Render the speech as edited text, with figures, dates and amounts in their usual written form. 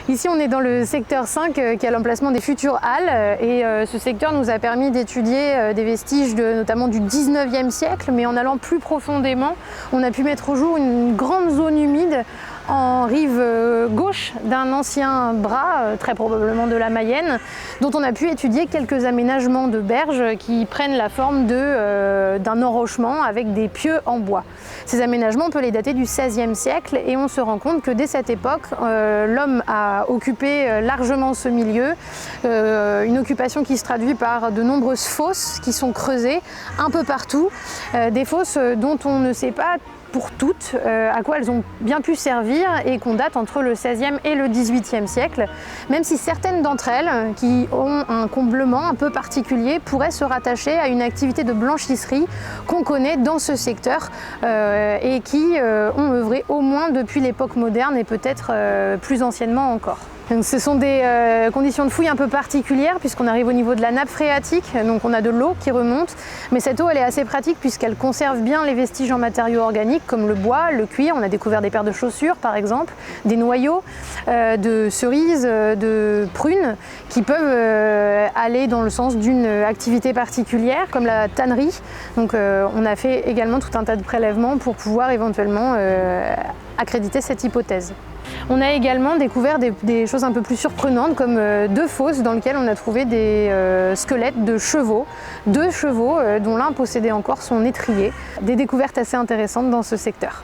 Ici, on est dans le secteur 5 qui est à l'emplacement des futures halles et ce secteur nous a permis d'étudier des vestiges notamment du 19e siècle, mais en allant plus profondément, on a pu mettre au jour une grande zone humide en rive gauche d'un ancien bras, très probablement de la Mayenne, dont on a pu étudier quelques aménagements de berges qui prennent la forme d'un enrochement avec des pieux en bois. Ces aménagements, on peut les dater du XVIe siècle et on se rend compte que dès cette époque, l'homme a occupé largement ce milieu, une occupation qui se traduit par de nombreuses fosses qui sont creusées un peu partout, des fosses dont on ne sait pas pour toutes à quoi elles ont bien pu servir et qu'on date entre le XVIe et le XVIIIe siècle, même si certaines d'entre elles, qui ont un comblement un peu particulier, pourraient se rattacher à une activité de blanchisserie qu'on connaît dans ce secteur et qui ont œuvré au moins depuis l'époque moderne et peut-être plus anciennement encore. Donc, ce sont des conditions de fouille un peu particulières puisqu'on arrive au niveau de la nappe phréatique, donc on a de l'eau qui remonte, mais cette eau elle est assez pratique puisqu'elle conserve bien les vestiges en matériaux organiques comme le bois, le cuir, on a découvert des paires de chaussures par exemple, des noyaux de cerises, de prunes qui peuvent aller dans le sens d'une activité particulière comme la tannerie, donc on a fait également tout un tas de prélèvements pour pouvoir éventuellement accréditer cette hypothèse. On a également découvert des choses un peu plus surprenantes comme deux fosses dans lesquelles on a trouvé des squelettes de chevaux, deux chevaux dont l'un possédait encore son étrier. Des découvertes assez intéressantes dans ce secteur.